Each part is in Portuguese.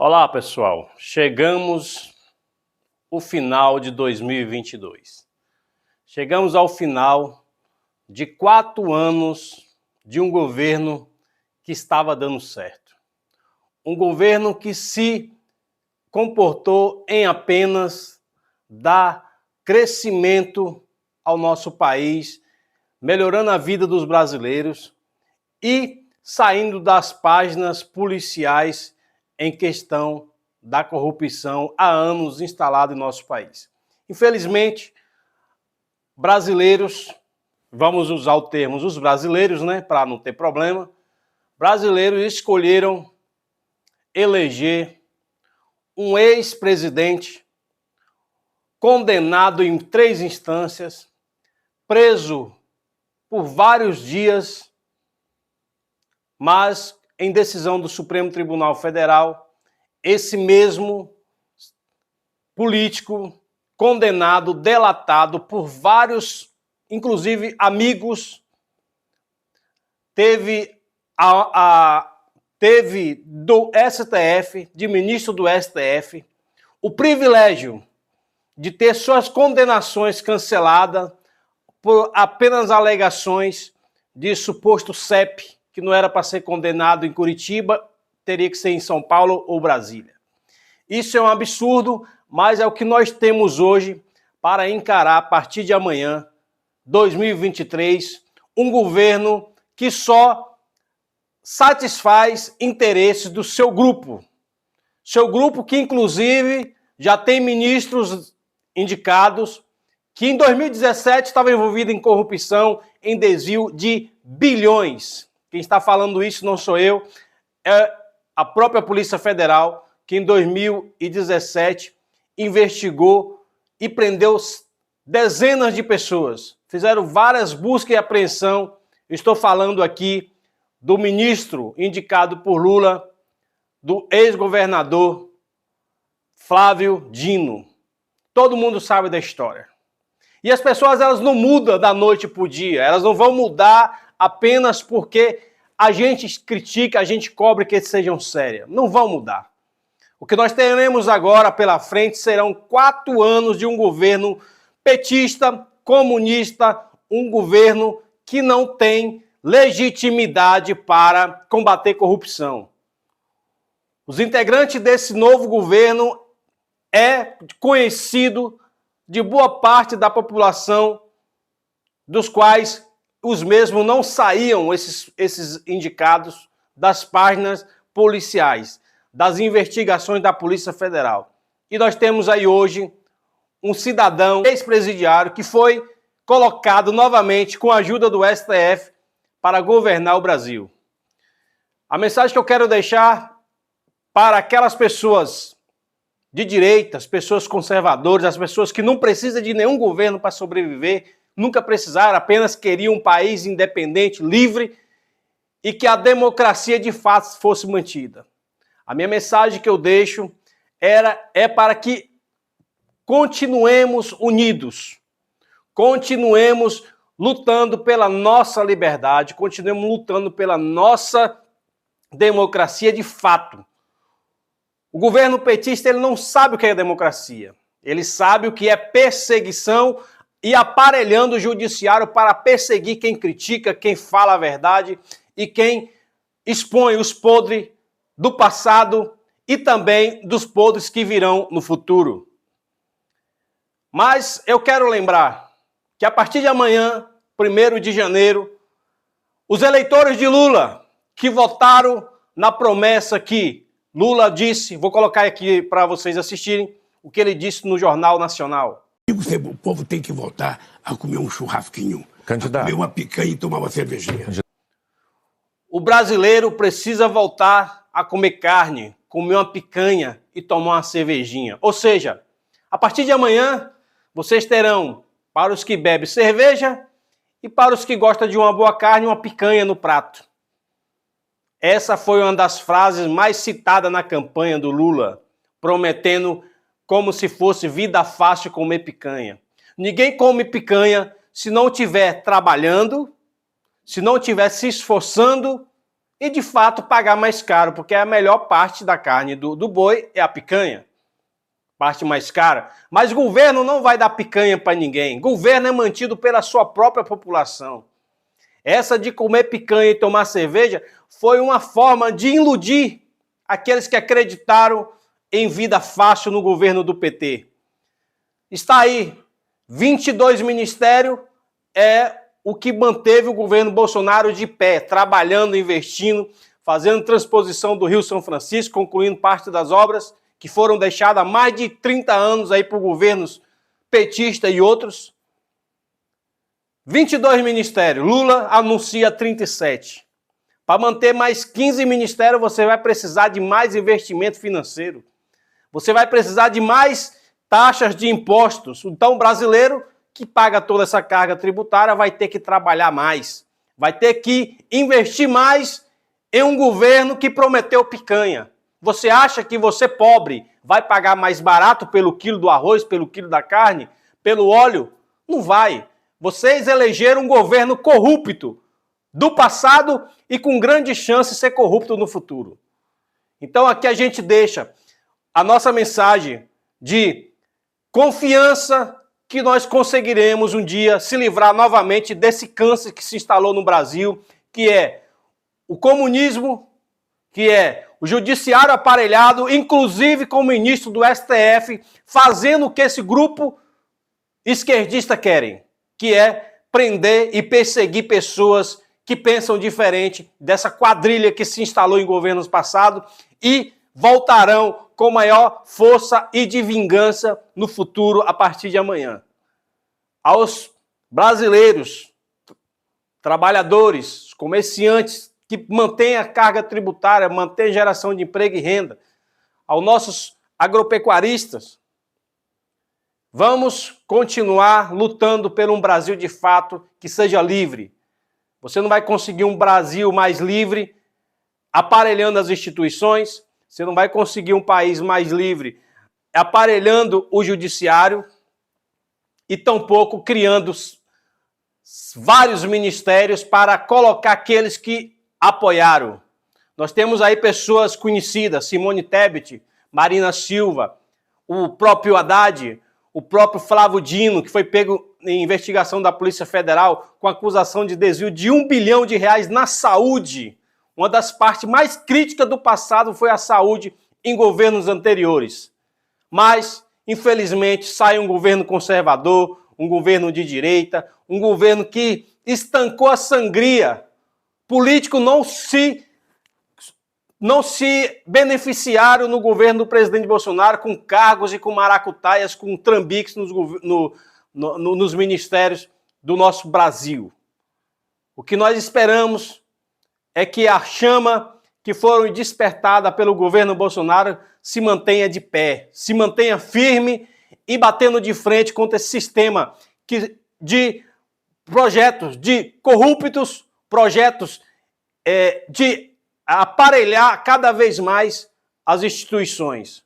Olá, pessoal. Chegamos ao final de 2022. Chegamos ao final de 4 anos de um governo que estava dando certo. Um governo que se comportou em apenas dar crescimento ao nosso país, melhorando a vida dos brasileiros e saindo das páginas policiais em questão da corrupção há anos instalada em nosso país. Infelizmente, brasileiros, vamos usar o termo os brasileiros, né, para não ter problema, brasileiros escolheram eleger um ex-presidente condenado em 3 instâncias, preso por vários dias, mas em decisão do Supremo Tribunal Federal, esse mesmo político condenado, delatado por vários, inclusive amigos, teve do STF, de ministro do STF, o privilégio de ter suas condenações canceladas por apenas alegações de suposto CEP, que não era para ser condenado em Curitiba, teria que ser em São Paulo ou Brasília. Isso é um absurdo, mas é o que nós temos hoje para encarar, a partir de amanhã, 2023, um governo que só satisfaz interesses do seu grupo. Seu grupo que, inclusive, já tem ministros indicados que em 2017 estava envolvido em corrupção, em desvio de bilhões. Quem está falando isso não sou eu, é a própria Polícia Federal, que em 2017 investigou e prendeu dezenas de pessoas. Fizeram várias buscas e apreensão. Estou falando aqui do ministro indicado por Lula, do ex-governador Flávio Dino. Todo mundo sabe da história. E as pessoas, elas não mudam da noite para o dia, elas não vão mudar apenas porque a gente critica, a gente cobra que eles sejam sérios. Não vão mudar. O que nós teremos agora pela frente serão 4 anos de um governo petista, comunista, um governo que não tem legitimidade para combater corrupção. Os integrantes desse novo governo é conhecido de boa parte da população, dos quais os mesmos não saíam, esses indicados, das páginas policiais, das investigações da Polícia Federal. E nós temos aí hoje um cidadão ex-presidiário que foi colocado novamente com a ajuda do STF para governar o Brasil. A mensagem que eu quero deixar para aquelas pessoas de direita, as pessoas conservadoras, as pessoas que não precisam de nenhum governo para sobreviver, nunca precisaram, apenas queriam um país independente, livre e que a democracia de fato fosse mantida. A minha mensagem que eu deixo é para que continuemos unidos, continuemos lutando pela nossa liberdade, continuemos lutando pela nossa democracia de fato. O governo petista, ele não sabe o que é democracia, ele sabe o que é perseguição e aparelhando o judiciário para perseguir quem critica, quem fala a verdade e quem expõe os podres do passado e também dos podres que virão no futuro. Mas eu quero lembrar que a partir de amanhã, 1º de janeiro, os eleitores de Lula que votaram na promessa que Lula disse, vou colocar aqui para vocês assistirem o que ele disse no Jornal Nacional. O povo tem que voltar a comer um churrasquinho, a comer uma picanha e tomar uma cervejinha. O brasileiro precisa voltar a comer carne, comer uma picanha e tomar uma cervejinha. Ou seja, a partir de amanhã, vocês terão, para os que bebem cerveja e para os que gostam de uma boa carne, uma picanha no prato. Essa foi uma das frases mais citadas na campanha do Lula, prometendo como se fosse vida fácil comer picanha. Ninguém come picanha se não estiver trabalhando, se não estiver se esforçando e, de fato, pagar mais caro, porque a melhor parte da carne do boi é a picanha, parte mais cara. Mas o governo não vai dar picanha para ninguém. O governo é mantido pela sua própria população. Essa de comer picanha e tomar cerveja foi uma forma de iludir aqueles que acreditaram em vida fácil no governo do PT. Está aí, 22 ministérios é o que manteve o governo Bolsonaro de pé, trabalhando, investindo, fazendo transposição do Rio São Francisco, concluindo parte das obras que foram deixadas há mais de 30 anos aí por governos petistas e outros. 22 ministérios, Lula anuncia 37. Para manter mais 15 ministérios, você vai precisar de mais investimento financeiro. Você vai precisar de mais taxas de impostos. Então, o brasileiro que paga toda essa carga tributária vai ter que trabalhar mais. Vai ter que investir mais em um governo que prometeu picanha. Você acha que você, pobre, vai pagar mais barato pelo quilo do arroz, pelo quilo da carne, pelo óleo? Não vai. Vocês elegeram um governo corrupto do passado e com grande chance de ser corrupto no futuro. Então aqui a gente deixa a nossa mensagem de confiança que nós conseguiremos um dia se livrar novamente desse câncer que se instalou no Brasil, que é o comunismo, que é o judiciário aparelhado, inclusive com o ministro do STF, fazendo o que esse grupo esquerdista querem, que é prender e perseguir pessoas que pensam diferente dessa quadrilha que se instalou em governos passados e voltarão com maior força e de vingança no futuro a partir de amanhã. Aos brasileiros, trabalhadores, comerciantes que mantêm a carga tributária, mantêm geração de emprego e renda, aos nossos agropecuaristas, vamos continuar lutando por um Brasil de fato que seja livre. Você não vai conseguir um Brasil mais livre aparelhando as instituições, você não vai conseguir um país mais livre aparelhando o judiciário e tampouco criando vários ministérios para colocar aqueles que apoiaram. Nós temos aí pessoas conhecidas, Simone Tebet, Marina Silva, o próprio Haddad, o próprio Flávio Dino, que foi pego em investigação da Polícia Federal com acusação de desvio de R$1 bilhão na saúde. Uma das partes mais críticas do passado foi a saúde em governos anteriores. Mas, infelizmente, sai um governo conservador, um governo de direita, um governo que estancou a sangria. Políticos não se beneficiaram no governo do presidente Bolsonaro com cargos e com maracutaias, com trambiques nos ministérios do nosso Brasil. O que nós esperamos é que a chama que foi despertada pelo governo Bolsonaro se mantenha de pé, se mantenha firme e batendo de frente contra esse sistema de projetos de corruptos, projetos de aparelhar cada vez mais as instituições.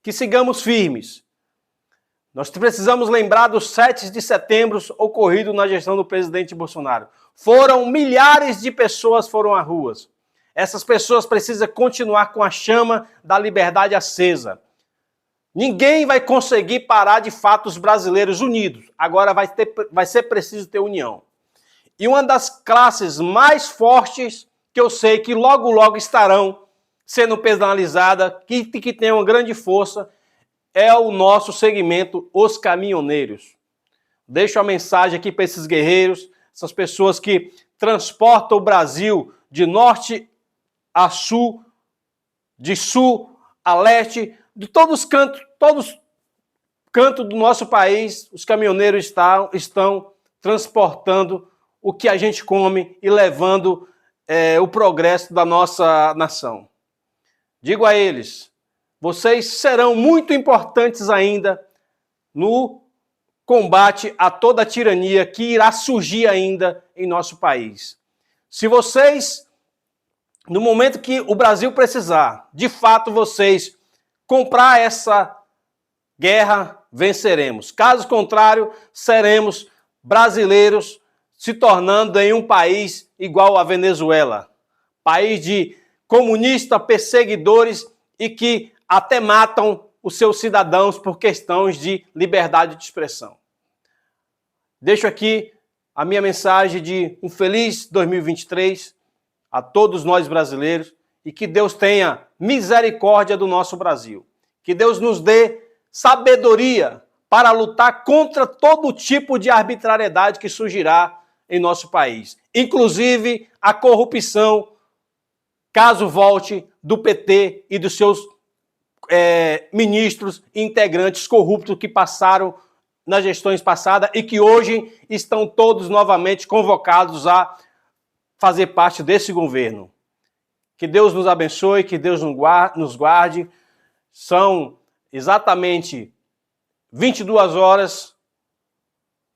Que sigamos firmes. Nós precisamos lembrar dos 7 de setembro ocorrido na gestão do presidente Bolsonaro. Milhares de pessoas foram às ruas. Essas pessoas precisam continuar com a chama da liberdade acesa. Ninguém vai conseguir parar de fato os brasileiros unidos. Agora vai ser preciso ter união. E uma das classes mais fortes, que eu sei que logo, logo estarão sendo penalizadas, que tem uma grande força, é o nosso segmento, os caminhoneiros. Deixo a mensagem aqui para esses guerreiros, essas pessoas que transportam o Brasil de norte a sul, de sul a leste, de todos os cantos do nosso país, os caminhoneiros estão transportando o que a gente come e levando o progresso da nossa nação. Digo a eles, vocês serão muito importantes ainda no combate a toda a tirania que irá surgir ainda em nosso país. Se vocês, no momento que o Brasil precisar, de fato vocês comprar essa guerra, venceremos. Caso contrário, seremos brasileiros se tornando em um país igual à Venezuela. país de comunistas, perseguidores e que até matam os seus cidadãos por questões de liberdade de expressão. Deixo aqui a minha mensagem de um feliz 2023 a todos nós brasileiros e que Deus tenha misericórdia do nosso Brasil. Que Deus nos dê sabedoria para lutar contra todo tipo de arbitrariedade que surgirá em nosso país, inclusive a corrupção, caso volte, do PT e dos seus ministros e integrantes corruptos que passaram nas gestões passadas e que hoje estão todos novamente convocados a fazer parte desse governo. Que Deus nos abençoe, que Deus nos guarde. São exatamente 22 horas,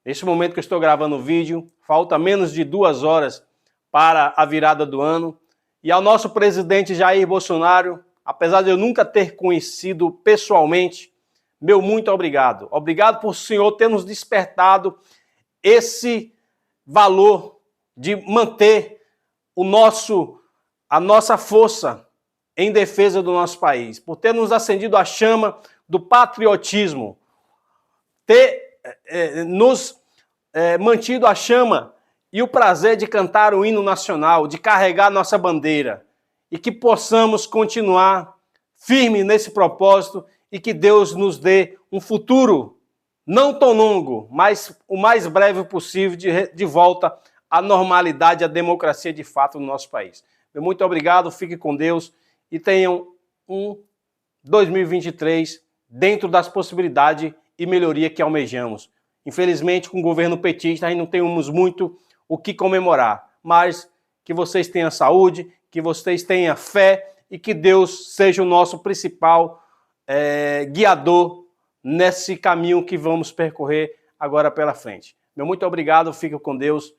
nesse momento que eu estou gravando o vídeo, falta menos de 2 horas para a virada do ano. E ao nosso presidente Jair Bolsonaro, apesar de eu nunca ter conhecido pessoalmente, meu muito obrigado. Obrigado por o senhor ter nos despertado esse valor de manter a nossa força em defesa do nosso país, por ter nos acendido a chama do patriotismo, ter nos mantido a chama e o prazer de cantar o hino nacional, de carregar nossa bandeira, e que possamos continuar firme nesse propósito e que Deus nos dê um futuro não tão longo, mas o mais breve possível de volta à normalidade, à democracia de fato no nosso país. Meu muito obrigado, fique com Deus e tenham um 2023 dentro das possibilidades e melhoria que almejamos. Infelizmente, com o governo petista, nós não temos muito o que comemorar, mas que vocês tenham saúde, que vocês tenham fé e que Deus seja o nosso principal guiador nesse caminho que vamos percorrer agora pela frente. Meu muito obrigado, fique com Deus.